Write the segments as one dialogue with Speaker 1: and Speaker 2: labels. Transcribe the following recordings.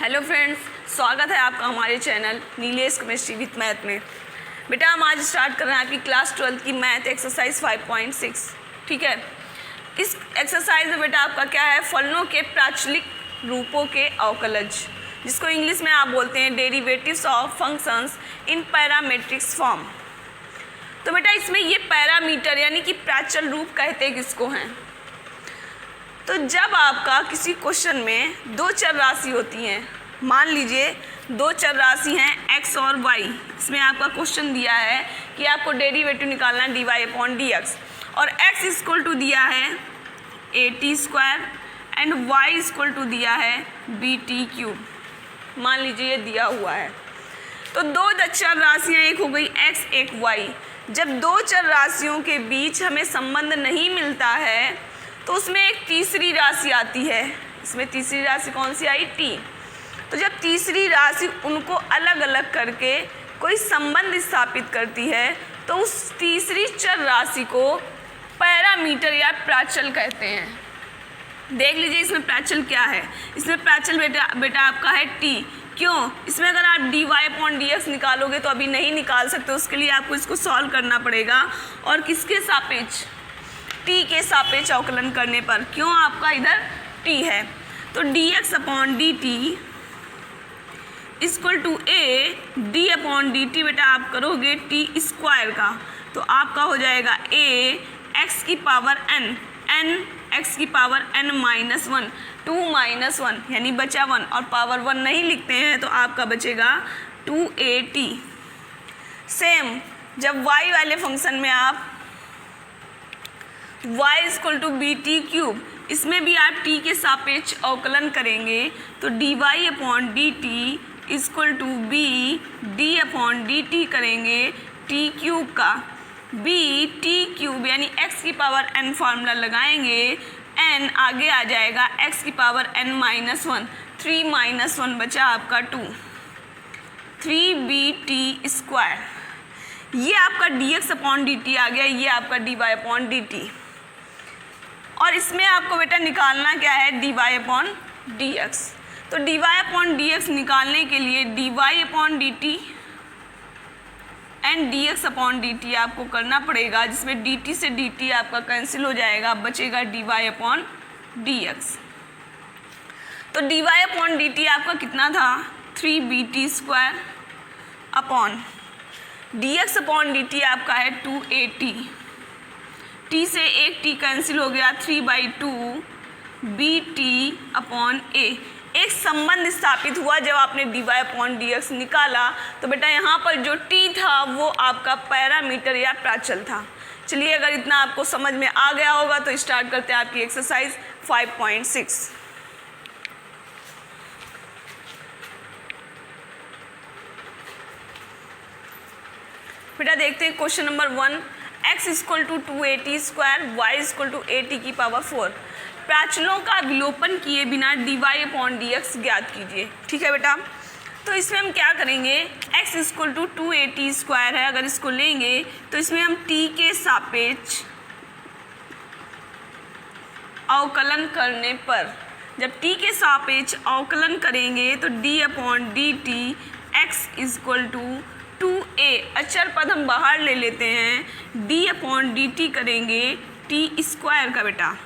Speaker 1: Hello friends, स्वागत है आपका हमारे channel Nilesh chemistry with math में। बेटा हम आज स्टार्ट कर रहे हैं आपकी क्लास 12 की मैथ एक्सरसाइज 5.6। ठीक है, इस एक्सरसाइज में बेटा आपका क्या है, फलनों के प्राचलिक रूपों के अवकलज, जिसको इंग्लिश में आप बोलते हैं derivatives of functions in parametrics form. तो बेटा इसमें ये पैरामीटर यानी कि प्राचल रूप कहते किसको हैं। तो जब आपका किसी क्वेश्चन में दो चर राशि होती हैं, मान लीजिए दो चर राशि हैं x और y, इसमें आपका क्वेश्चन दिया है कि आपको डेरिवेटिव निकालना है dy/dx, और x इक्वल टू दिया है at² and y equal to दिया है bt³। मान लीजिए ये दिया हुआ है। तो दो चर राशियाँ, एक हो गई x एक y। जब दो चर राशियों के बीच हमें संबंध नहीं मिलता है तो उसमें एक तीसरी राशि आती है। इसमें तीसरी राशि कौन सी आई, t। तो जब तीसरी राशि उनको अलग अलग करके कोई संबंध स्थापित करती है तो उस तीसरी चर राशि को पैरामीटर या प्राचल कहते हैं। देख लीजिए इसमें प्राचल क्या है। इसमें प्राचल बेटा आपका है t। क्यों? इसमें अगर आप dy/dx निकालोगे तो अभी नहीं निकाल सकते, उसके लिए आपको इसको सॉल्व करना पड़ेगा। और किसके सापेक्ष, t के सापेक्ष अवकलन करने पर। क्यों? आपका इधर t है तो dx/dt equal to a d/dt बेटा आप करोगे t² का, तो आपका हो जाएगा a x की पावर n x की पावर n-1 2-1 यानी बचा 1, और पावर 1 नहीं लिखते हैं तो आपका बचेगा 2at। सेम जब y वाले फंक्शन में आप y इक्वल टू bt³, इसमें भी आप t के सापेक्ष अवकलन करेंगे तो dy/dt equal to b d/dt करेंगे t³ का, bt³ यानी x की पावर n फार्मूला लगाएंगे, n आगे आ जाएगा x की पावर n-1 3-1 बचा आपका 2 3bt²। ये आपका dx/dt आ गया, ये आपका dy/dt। और इसमें आपको बेटा निकालना क्या है, dy/dx। तो dy/dx निकालने के लिए dy/dt एंड dx/dt आपको करना पड़ेगा, जिसमें dt से dt आपका कैंसिल हो जाएगा, बचेगा dy/dx। तो dy/dt आपका कितना था, 3bt² अपॉन dx/dt आपका है 2at। t से एक t कैंसिल हो गया, 3/2 bt/a। एक संबंध स्थापित हुआ जब आपने dy/dx निकाला तो बेटा यहाँ पर जो t था वो आपका पैरामीटर या प्राचल था। चलिए अगर इतना आपको समझ में आ गया होगा तो स्टार्ट करते हैं आपकी एक्सरसाइज 5.6। बेटा देखते हैं question number 1। x equal to 2at², y equal to at⁴। प्राचलों का विलोपन किए बिना dy/dx ज्ञात कीजिए। ठीक है बेटा, तो इसमें हम क्या करेंगे, x इक्वल टू 2at² है, अगर इसको लेंगे तो इसमें हम t के सापेक्ष अवकलन करने पर, जब t के सापेक्ष अवकलन करेंगे तो d/dt x equal to 2a, अचर पद हम बाहर ले लेते हैं, d/dt करेंगे t² का बेटा,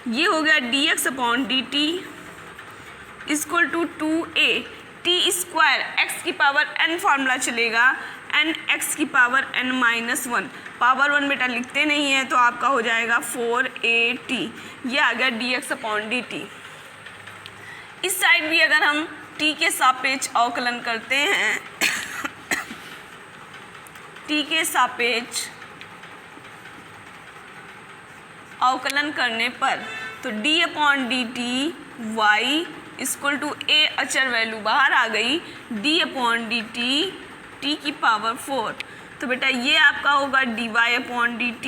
Speaker 1: ये हो गया dx/dt equal to 2a t² x की पावर n फार्मूला चलेगा, n x की पावर n-1, पावर 1 बेटा लिखते नहीं है तो आपका हो जाएगा 4at। ये आ गया dx/dt। इस साइड भी अगर हम t के सापेक्ष अवकलन करते हैं, t के सापेक्ष अवकलन करने पर तो d/dt y equal to a, अचर वैल्यू बाहर आ गई, d/dt t की पावर 4। तो बेटा ये आपका होगा dy/dt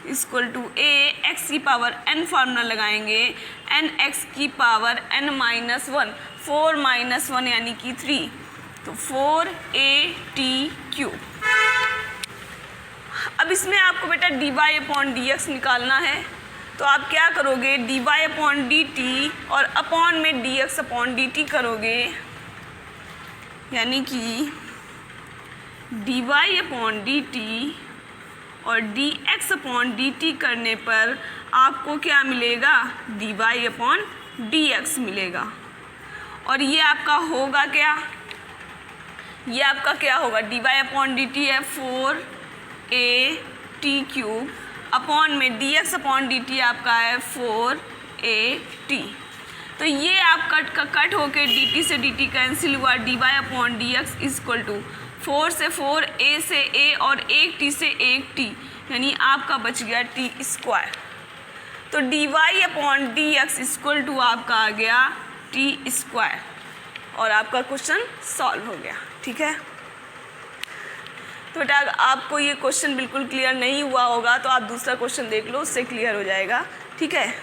Speaker 1: equal to a x की पावर n फार्मूला लगाएंगे, n x की पावर n-1 4-1 यानी कि 3, तो 4at³। अब इसमें आपको बेटा dy/dx निकालना है, तो आप क्या करोगे, dy/dt और अपॉन में dx/dt करोगे, यानी कि dy/dt और dx/dt करने पर आपको क्या मिलेगा, dy/dx मिलेगा। और ये आपका होगा क्या, ये आपका क्या होगा, dy/dt है 4at³ अपॉन में dx/dt आपका है 4at। तो ये आप कट होके dt से dt कैंसिल हुआ, dy/dx इक्वल टू 4 से 4, a से a और 1t से 1t, यानी आपका बच गया t²। तो dy/dx इक्वल टू आपका आ गया t² और आपका क्वेश्चन सॉल्व हो गया। ठीक है, तो बेटा आपको ये क्वेश्चन बिल्कुल क्लियर नहीं हुआ होगा तो आप दूसरा क्वेश्चन देख लो, उससे क्लियर हो जाएगा। ठीक है,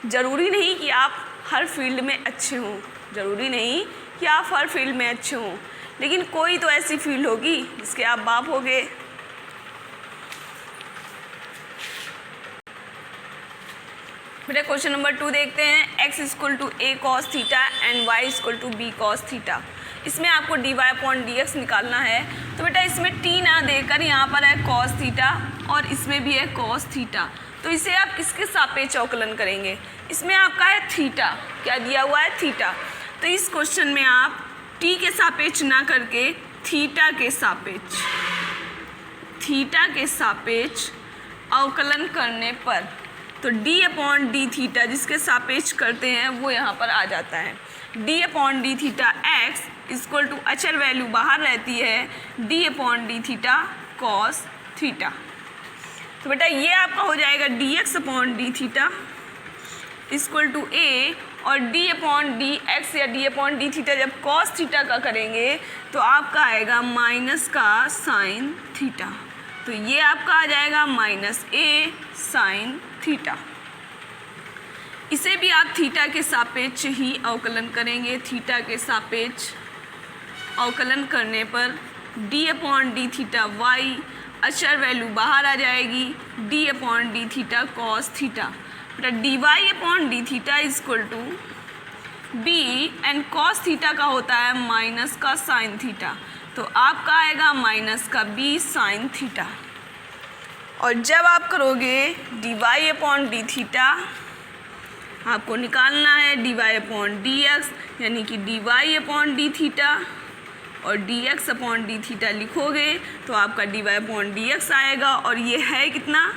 Speaker 1: ज़रूरी नहीं कि आप हर फील्ड में अच्छे हों, ज़रूरी नहीं कि आप हर फील्ड में अच्छे हों, लेकिन कोई तो ऐसी फील्ड होगी जिसके आप बाप होगे। बेटा क्वेश्चन नंबर 2 देखते हैं। x = a cos theta and y = b cos theta. इसमें आपको dy/dx निकालना है। तो बेटा इसमें t ना देकर यहाँ पर है cos थीटा और इसमें भी है cos थीटा, तो इसे आप किसके सापेक्ष अवकलन करेंगे, इसमें आपका है थीटा, क्या दिया हुआ है, थीटा। तो इस क्वेश्चन में आप t के सापेक्ष ना करके थीटा के सापेक्ष अवकलन करने पर तो d/d थीटा जिसके सापेक्ष करते हैं वो यहाँ पर आ जाता है। d/d theta x equal to अचर वैल्यू बाहर रहती है d/d थीटा cos थीटा। तो बेटा ये आपका हो जाएगा dx/d theta equal to a और d/dx या d/d थीटा जब cos थीटा का करेंगे तो आपका आएगा माइनस का sin थीटा। तो ये आपका आ जाएगा -a sin थीटा। इसे भी आप थीटा के सापेक्ष ही अवकलन करेंगे। थीटा के सापेक्ष अवकलन करने पर d/d थीटा y अचर वैल्यू बाहर आ जाएगी d/d theta cos theta. dy/d theta equal to b and cos theta का होता है माइनस का sin थीटा, तो आपका आएगा माइनस का b sin थीटा। और जब आप करोगे dy/d थीटा आपको निकालना है dy/dx, यानी कि dy/d थीटा और dx/d थीटा लिखोगे तो आपका dy/dx आएगा। और ये है कितना,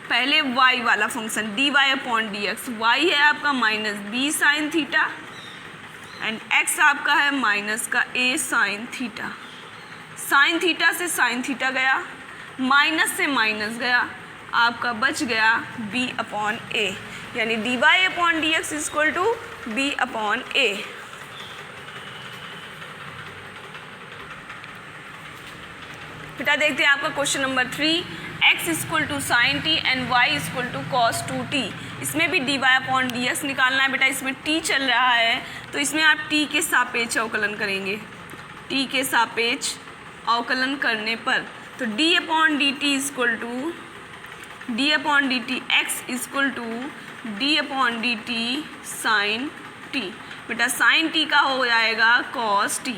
Speaker 1: पहले y वाला फंक्शन dy/dx, y है आपका -b sin theta and x आपका है माइनस का a sin theta. sin theta से sin थीटा गया, माइनस से माइनस गया, आपका बच गया b/a, यानी dy/dx इक्वल टू b/a। बेटा देखते हैं आपका question number 3। x = sin t and y = cos 2t। इसमें भी dy/dx निकालना है। बेटा इसमें t चल रहा है तो इसमें आप t के सापेक्ष अवकलन करेंगे। t के सापेक्ष अवकलन करने पर तो d/dt equal to d/dt x equal to d/dt sin t। बेटा sin t का हो जाएगा cos t,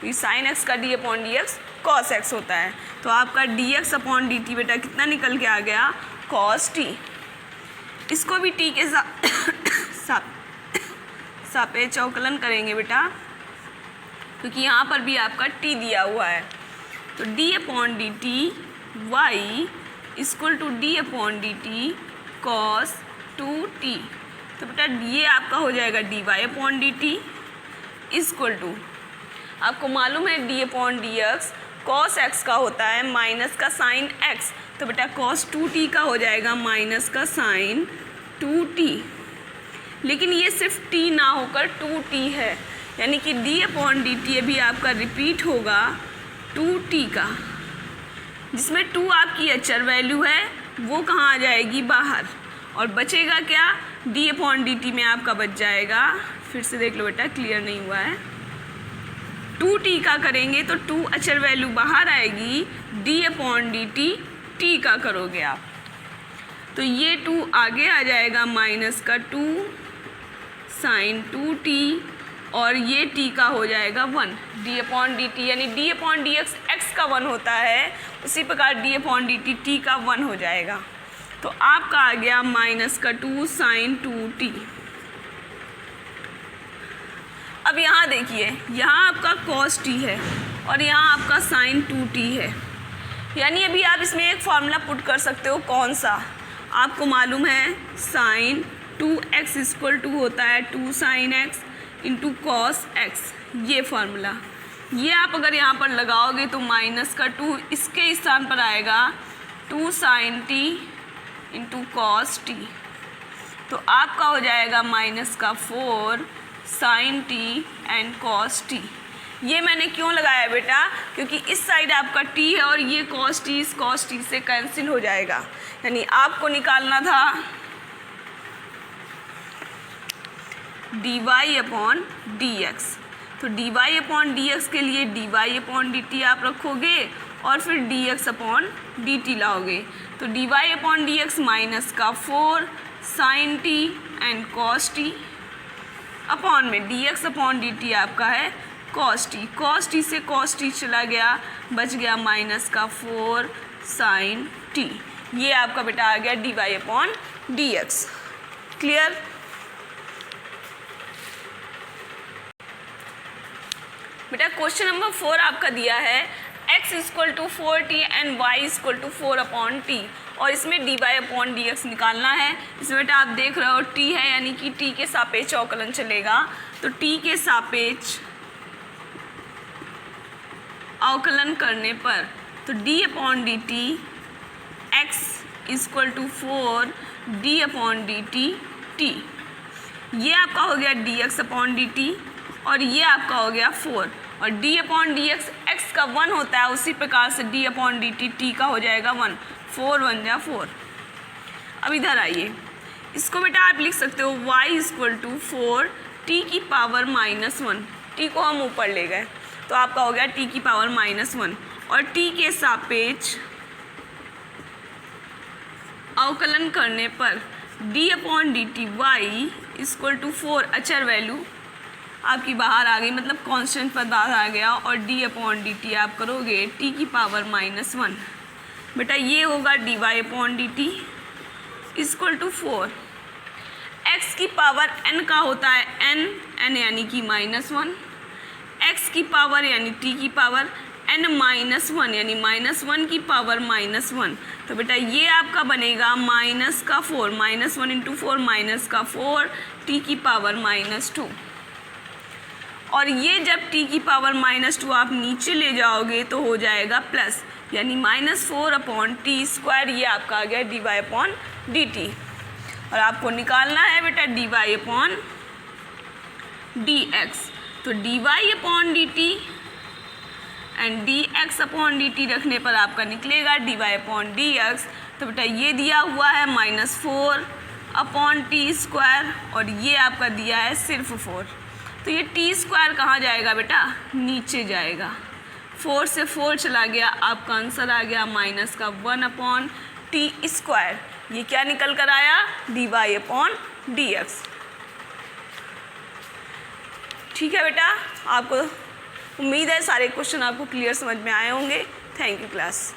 Speaker 1: तो sin x का d/dx cos x होता है, तो आपका dx/dt बेटा कितना निकल के आ गया, cos t। इसको भी t के सापेक्ष अवकलन करेंगे बेटा, क्योंकि यहाँ पर भी आपका t दिया हुआ है। तो d/dt y equal to d/dt cos 2t। तो बेटा ये आपका हो जाएगा dy/dt इक्वल टू, आपको मालूम है d/dx cos x का होता है माइनस का sin x, तो बेटा cos 2t का हो जाएगा माइनस का sin 2t। लेकिन ये सिर्फ t ना होकर 2t है, यानी कि d/dt अभी आपका रिपीट होगा 2t का, जिसमें 2 आपकी अचर वैल्यू है वो कहाँ आ जाएगी, बाहर, और बचेगा क्या, d/dt में आपका बच जाएगा, फिर से देख लो बेटा क्लियर नहीं हुआ है, 2t का करेंगे तो 2 अचर वैल्यू बाहर आएगी, d/dt t का करोगे आप तो ये 2 आगे आ जाएगा माइनस का 2 sin 2t और ये t का हो जाएगा 1, d/dt यानी d/dx x का 1 होता है, उसी प्रकार d/dt t का 1 हो जाएगा। तो आपका आ गया -2 sin 2t। अब यहाँ देखिए, यहाँ आपका cos t है और यहाँ आपका sin 2t है, यानी अभी आप इसमें एक फार्मूला पुट कर सकते हो। कौन सा? आपको मालूम है sin 2x = होता है 2 sin x into cos x, ये फार्मूला। ये आप अगर यहाँ पर लगाओगे तो -2 इसके स्थान पर आएगा 2 sin t into cos t, तो आपका हो जाएगा -4 sin t and cos t। ये मैंने क्यों लगाया बेटा? क्योंकि इस साइड आपका t है और ये cos t इस cos t से कैंसिल हो जाएगा, यानी आपको निकालना था dy/dx। तो dy/dx के लिए dy/dt आप रखोगे और फिर dx/dt लाओगे, तो dy/dx -4 sin t and cos t upon में dx/dt आपका है cos t। cos t से cos t चला गया, बच गया -4 sin t। ये आपका बेटा आ गया dy/dx। क्लियर? बेटा क्वेश्चन नंबर 4 आपका दिया है x = 4t and y = 4/t, और इसमें dy/dx निकालना है। इसमें बेटा आप देख रहे हो t है, यानी कि t के सापेक्ष अवकलन चलेगा, तो t के सापेक्ष अवकलन करने पर तो d/dt x = 4 d/dt t, ये आपका हो गया dx/dt और ये आपका हो गया 4, और d/dx x का 1 होता है, उसी प्रकार से d/dt t का हो जाएगा 1, 4 1 जा 4। अब इधर आइए, इसको बेटा आप लिख सकते हो y = 4 t⁻⁻1, t को हम ऊपर ले गए तो आपका हो गया t⁻⁻1, और t के सापेक्ष अवकलन करने पर d/dt y = 4, अचर वैल्यू आपकी बाहर आ गई, मतलब कांस्टेंट पद बाहर आ गया, और d/dt आप करोगे t⁻⁻1। बेटा ये होगा dy/dt = 4, x की पावर n का होता है n यानी कि -1, x की पावर यानी t की पावर n-1 यानी -1 की पावर -1, तो बेटा ये आपका बनेगा -4, -1 × 4 -4 t⁻⁻2, और ये जब t की पावर -2 आप नीचे ले जाओगे तो हो जाएगा प्लस, यानी -4/t², ये आपका आ गया dy/dt। और आपको निकालना है बेटा dy/dx, तो dy/dt एंड dx/dt रखने पर आपका निकलेगा dy/dx। तो बेटा ये दिया हुआ है -4/t², और ये आपका दिया है सिर्फ 4, तो ये t² कहाँ जाएगा बेटा? नीचे जाएगा, 4 से 4 चला गया, आपका आंसर आ गया -1/t²। ये क्या निकल कर आया? dy/dx। ठीक है बेटा, आपको उम्मीद है सारे क्वेश्चन आपको क्लियर समझ में आए होंगे। Thank you class.